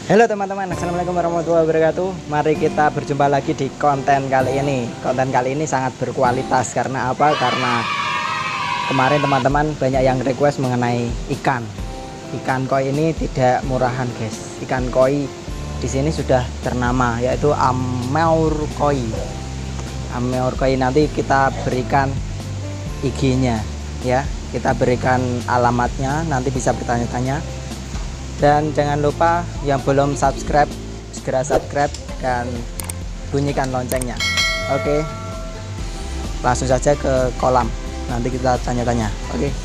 Halo teman-teman, assalamualaikum warahmatullahi wabarakatuh. Mari kita berjumpa lagi di konten kali ini. Konten kali ini sangat berkualitas karena apa? Karena kemarin teman-teman banyak yang request mengenai ikan. Ikan koi ini tidak murahan, guys. Ikan koi di sini sudah ternama, yaitu Ameur koi. Ameur koi nanti kita berikan IG-nya, ya. Kita berikan alamatnya, nanti bisa bertanya-tanya. Dan jangan lupa yang belum subscribe segera subscribe dan bunyikan loncengnya. Oke, langsung saja ke kolam, nanti kita tanya-tanya. Oke.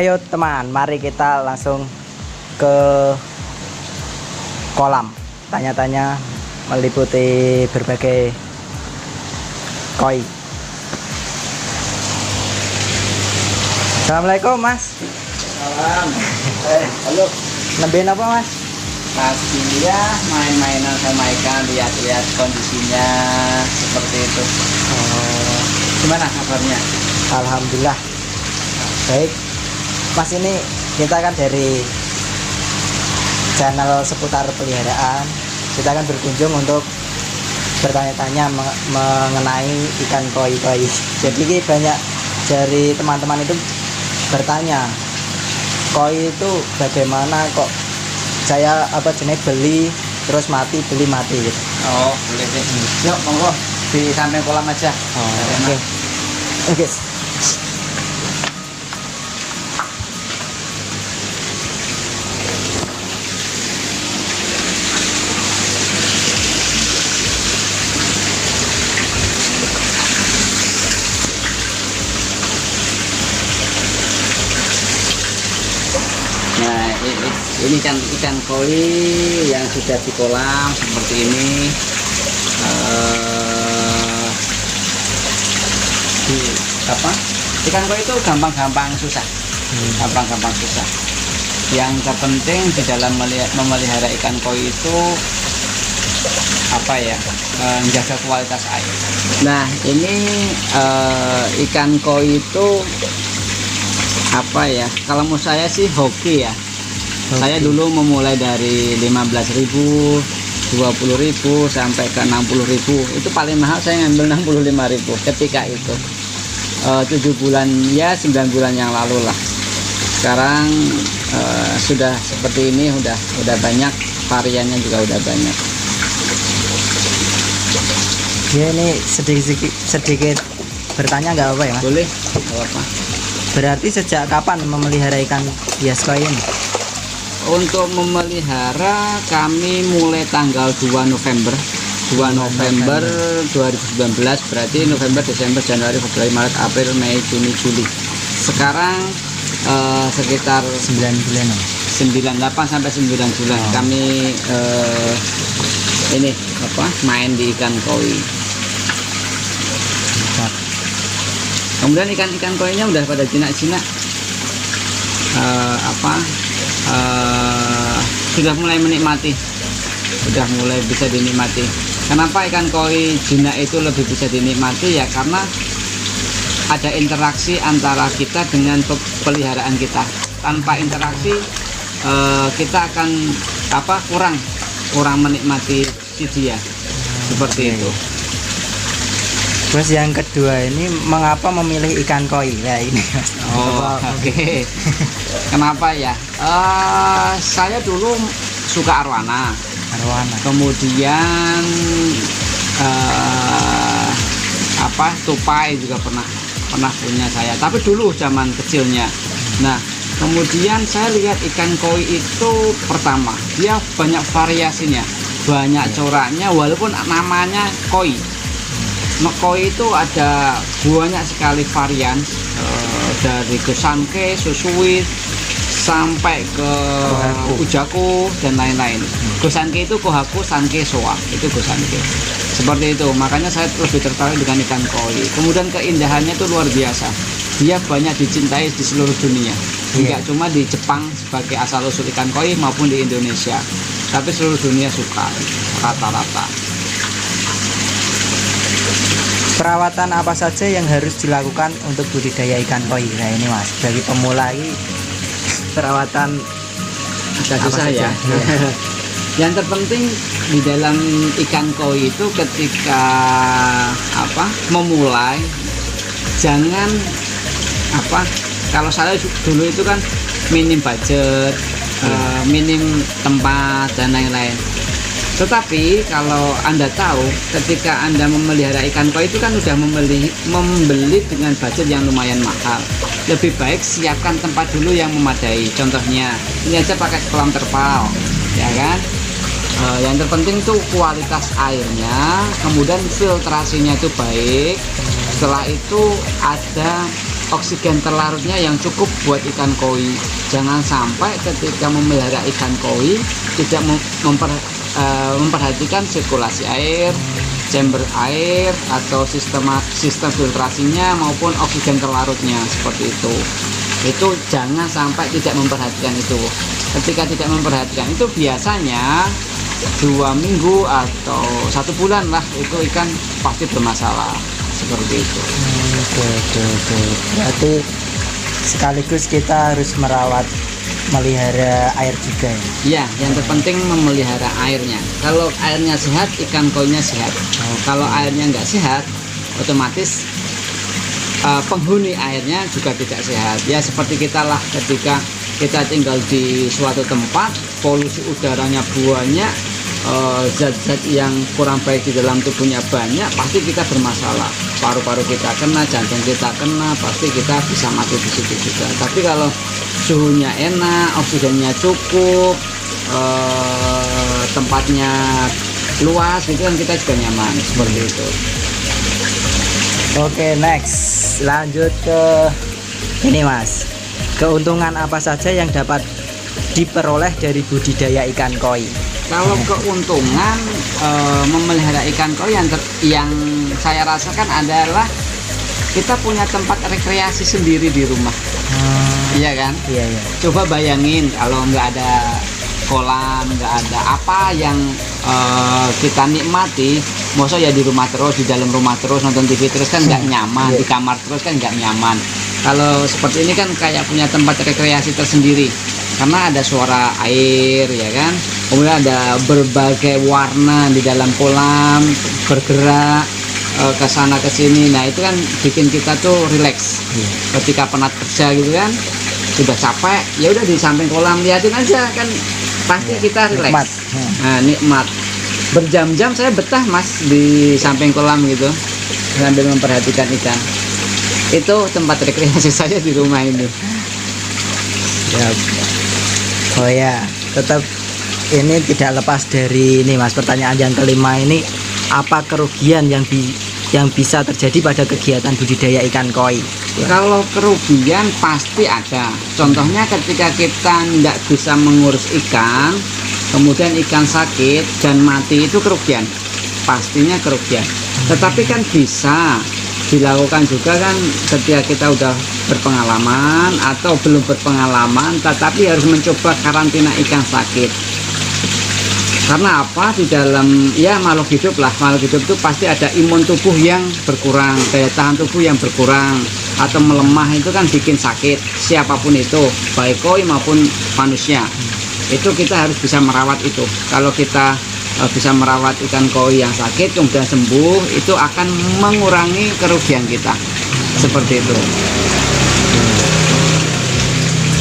Ayo teman, mari kita langsung ke kolam, tanya-tanya meliputi berbagai koi. Assalamualaikum Mas. Salam. Halo. Nembein apa Mas? Pasti ya main-mainan sama ikan, lihat-lihat kondisinya seperti itu. Oh, Gimana kabarnya? alhamdulillah baik. Mas, ini kita kan dari channel seputar peliharaan. Kita akan berkunjung untuk bertanya-tanya mengenai ikan koi-koi. Jadi ini banyak dari teman-teman itu bertanya, koi itu bagaimana kok saya jenis beli terus mati, beli mati gitu. Oh, boleh deh. Yuk, monggo di samping kolam aja. Oke. Oke. Nah, ini kan ikan koi yang sudah di kolam seperti ini. Di apa? Ikan koi itu gampang-gampang susah. Gampang-gampang susah. Yang terpenting di dalam memelihara ikan koi itu apa ya, menjaga kualitas air. Nah, ini ikan koi itu apa ya, kalau menurut saya sih hoki ya. Saya dulu memulai dari 15.000, 20.000 sampai ke 60.000. Itu paling mahal saya ngambil 65.000 ketika itu 7 bulan ya 9 bulan yang lalu lah. Sekarang sudah seperti ini, udah banyak, variannya juga udah banyak. Ya, ini sedikit bertanya nggak apa ya Mas? Boleh, nggak apa-apa. Berarti sejak kapan memelihara ikan hias koi ini? Untuk memelihara kami mulai tanggal 2 November 2019, berarti November, Desember, Januari, Februari, Maret, April, Mei, Juni, Juli. Sekarang sekitar 9 bulan. 8 sampai 9 bulan kami ini main di ikan koi. Kemudian ikan koinya udah pada jinak-jinak, sudah mulai menikmati, sudah mulai bisa dinikmati. Kenapa ikan koi jinak itu lebih bisa dinikmati? Ya karena ada interaksi antara kita dengan peliharaan kita. Tanpa interaksi kita akan kurang menikmati si dia, seperti itu. Terus yang kedua ini, mengapa memilih ikan koi? Nah ini Mas. Oke. Kenapa ya? Saya dulu suka arwana. Kemudian tupai juga pernah punya saya. Tapi dulu zaman kecilnya. Nah, kemudian saya lihat ikan koi itu pertama, dia banyak variasinya, banyak coraknya, walaupun namanya koi. Koi itu ada banyak sekali varian, dari gosanke, susuit, sampai ke ujaku dan lain-lain. Gosanke itu kohaku, sanke, soa, itu gosanke. Seperti itu, makanya saya lebih tertarik dengan ikan koi. Kemudian keindahannya itu luar biasa. Dia banyak dicintai di seluruh dunia. Tidak cuma di Jepang sebagai asal-usul ikan koi maupun di Indonesia, tapi seluruh dunia suka rata-rata. Perawatan apa saja yang harus dilakukan untuk budidaya ikan koi? Nah ini Mas, bagi pemula ini perawatan agak susah ya. Yang terpenting di dalam ikan koi itu ketika memulai, jangan kalau saya dulu itu kan minim budget, minim tempat dan lain-lain. Tetapi kalau Anda tahu, ketika Anda memelihara ikan koi itu kan sudah membeli dengan budget yang lumayan mahal. Lebih baik siapkan tempat dulu yang memadai. Contohnya, ini aja pakai kolam terpal, ya kan? Yang terpenting itu kualitas airnya, kemudian filtrasinya itu baik. Setelah itu ada oksigen terlarutnya yang cukup buat ikan koi. Jangan sampai ketika memelihara ikan koi tidak memperhatikan sirkulasi air, chamber air, atau sistem filtrasinya maupun oksigen terlarutnya, seperti itu. Itu jangan sampai tidak memperhatikan itu. Ketika tidak memperhatikan itu, biasanya 2 minggu atau 1 bulan lah itu ikan pasti bermasalah, seperti itu. Berarti sekaligus kita harus melihara air juga ya? Iya, yang terpenting memelihara airnya. Kalau airnya sehat, ikan koinya sehat. Kalau airnya nggak sehat, otomatis penghuni airnya juga tidak sehat. Ya seperti kita lah, ketika kita tinggal di suatu tempat, polusi udaranya banyak, zat-zat yang kurang baik di dalam tubuhnya banyak, pasti kita bermasalah. Paru-paru kita kena, jantung kita kena, pasti kita bisa mati di situ juga. Tapi kalau suhunya enak, oksigennya cukup, tempatnya luas, gitu kan kita juga nyaman, seperti itu. Oke, next lanjut ke ini Mas, keuntungan apa saja yang dapat diperoleh dari budidaya ikan koi? Kalau keuntungan memelihara ikan koi yang saya rasakan adalah kita punya tempat rekreasi sendiri di rumah. Iya kan? Iya. Coba bayangin kalau nggak ada kolam, nggak ada apa yang kita nikmati, masa ya di rumah terus, di dalam rumah terus, nonton TV terus kan nggak nyaman, di kamar terus kan nggak nyaman. Kalau seperti ini kan kayak punya tempat rekreasi tersendiri, karena ada suara air, ya kan, kemudian ada berbagai warna di dalam kolam bergerak ke sana ke sini. Nah itu kan bikin kita tuh rileks. Ketika penat kerja gitu kan, sudah capek, ya udah di samping kolam liatin aja kan, pasti kita rileks. Nah, nikmat. Berjam-jam saya betah Mas di samping kolam gitu, sambil memperhatikan ikan. Itu tempat rekreasi saya di rumah ini. Oh ya, tetap ini tidak lepas dari ini Mas, pertanyaan yang kelima ini, apa kerugian yang bisa terjadi pada kegiatan budidaya ikan koi? Kalau kerugian pasti ada. Contohnya ketika kita tidak bisa mengurus ikan, kemudian ikan sakit dan mati, itu kerugian. Pastinya kerugian. Tetapi kan bisa dilakukan juga kan ketika kita udah berpengalaman atau belum berpengalaman, tetapi harus mencoba karantina ikan sakit. Karena apa? Di dalam ya makhluk hidup lah, makhluk hidup itu pasti ada imun tubuh yang berkurang, daya tahan tubuh yang berkurang atau melemah, itu kan bikin sakit siapapun itu, baik koi maupun manusia. Itu kita harus bisa merawat itu. Kalau kita bisa merawat ikan koi yang sakit kemudian sembuh, itu akan mengurangi kerugian kita. Seperti itu.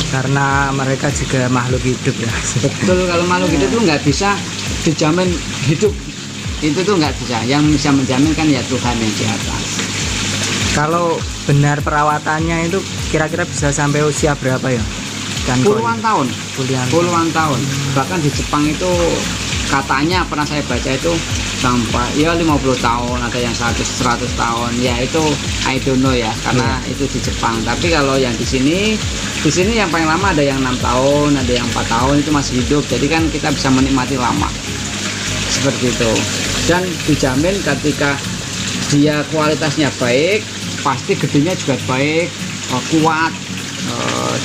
Karena mereka juga makhluk hidup ya. Betul, kalau makhluk hidup itu nggak bisa dijamin hidup, itu tuh nggak bisa. Yang bisa menjamin kan ya Tuhan yang di atas. Kalau benar perawatannya itu kira-kira bisa sampai usia berapa ya? Ikan koi? Puluhan tahun. Puluhan tahun. Bahkan di Jepang itu katanya pernah saya baca itu sampai ya 50 tahun, ada yang 100 tahun. Ya itu I don't know ya, karena itu di Jepang. Tapi kalau yang di sini yang paling lama ada yang 6 tahun, ada yang 4 tahun, itu masih hidup. Jadi kan kita bisa menikmati lama. Seperti itu. Dan dijamin ketika dia kualitasnya baik, pasti gedenya juga baik, kuat,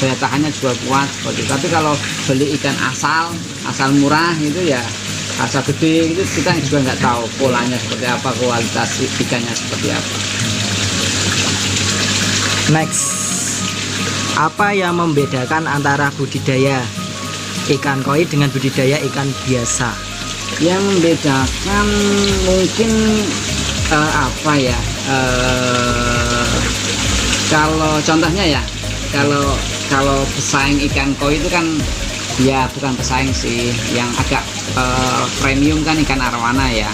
daya tahannya juga kuat. Tapi kalau beli ikan asal murah itu ya asal gede, itu kita juga nggak tahu polanya seperti apa, kualitas ikannya seperti apa. Next, apa yang membedakan antara budidaya ikan koi dengan budidaya ikan biasa? Yang membedakan mungkin apa ya? Kalau contohnya ya, kalau pesaing ikan koi itu kan ya bukan pesaing sih, yang agak premium kan ikan arwana ya.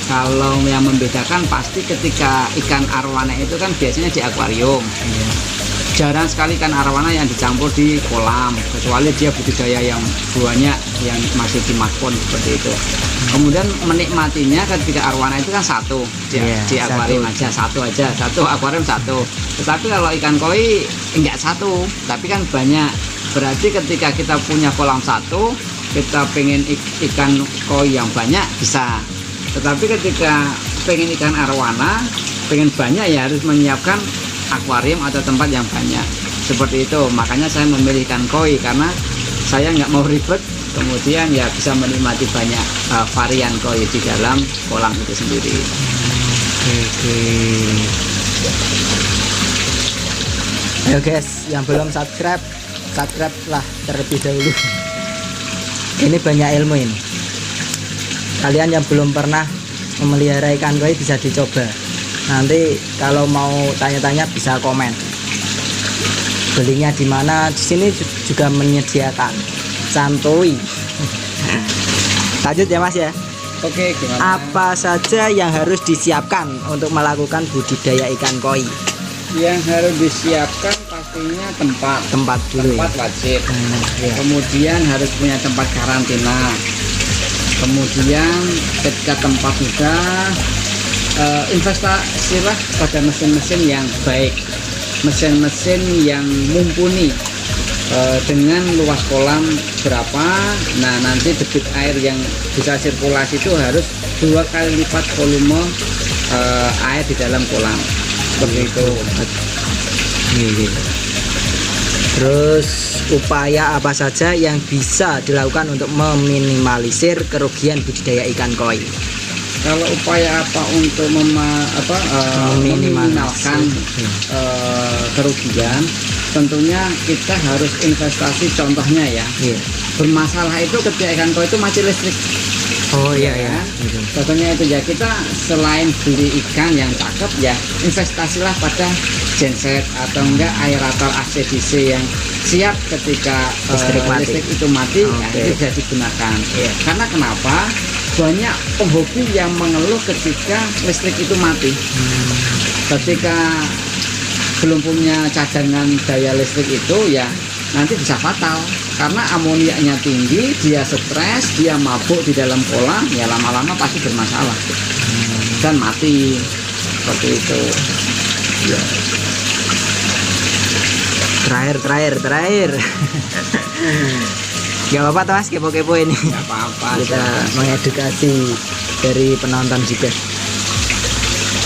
Kalau yang membedakan pasti ketika ikan arwana itu kan biasanya di akuarium. Jarang sekali ikan arwana yang dicampur di kolam, kecuali dia budidaya yang banyak yang masih di makpon seperti itu. Kemudian menikmatinya ketika arwana itu kan satu di akuarium satu akuarium satu. Tetapi kalau ikan koi enggak satu, tapi kan banyak. Berarti ketika kita punya kolam satu, kita pengen ikan koi yang banyak bisa. Tetapi ketika pengen ikan arwana, pengen banyak, ya harus menyiapkan akuarium atau tempat yang banyak. Seperti itu. Makanya saya memilih ikan koi karena saya nggak mau ribet. Kemudian ya bisa menikmati banyak varian koi di dalam kolam itu sendiri. Oke. Ayo guys, yang belum subscribe lah terlebih dahulu. Ini banyak ilmu ini. Kalian yang belum pernah memelihara ikan koi bisa dicoba. Nanti kalau mau tanya-tanya bisa komen. Belinya di mana? Di sini juga menyediakan santuy. Lanjut ya Mas ya. Oke, gimana? Apa saja yang harus disiapkan untuk melakukan budidaya ikan koi? Yang harus disiapkan pastinya tempat dulu. Tempat wajib. Ya. Kemudian harus punya tempat karantina. Kemudian ketika tempat sudah investasilah pada mesin-mesin yang baik, mesin-mesin yang mumpuni, dengan luas kolam berapa. Nah, nanti debit air yang bisa sirkulasi itu harus 2 kali lipat volume air di dalam kolam. Seperti itu. Terus upaya apa saja yang bisa dilakukan untuk meminimalisir kerugian budidaya ikan koi? Kalau upaya apa untuk meminimalkan kerugian, tentunya kita harus investasi. Contohnya ya, bermasalah itu ketika ikan koi itu mati listrik. Oh iya ya. Contohnya itu ya, kita selain beli ikan yang cakep ya, investasilah pada genset atau enggak aerator AC DC yang siap ketika listrik itu mati. Ya, itu bisa digunakan. Karena kenapa? Banyak penghobi yang mengeluh ketika listrik itu mati. Ketika belum punya cadangan daya listrik itu ya nanti bisa fatal, karena amoniaknya tinggi, dia stres, dia mabuk di dalam kolam, ya lama-lama pasti bermasalah dan mati. Seperti itu ya. Terakhir. Gak apa-apa tuh Mas, kepo-kepo ini. Nggak apa-apa. Kita mengedukasi dari penonton juga.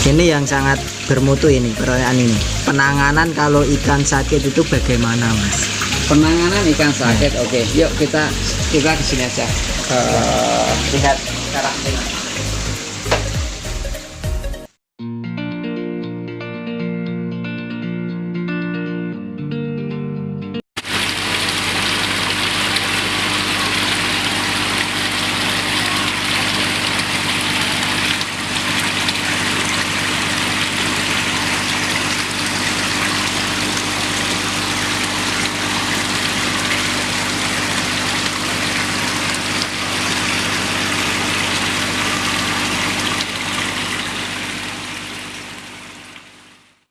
Ini yang sangat bermutu ini, pertanyaan ini. Penanganan kalau ikan sakit itu bagaimana Mas? Penanganan ikan sakit, oke. Yuk kita kesini aja. Lihat karakter.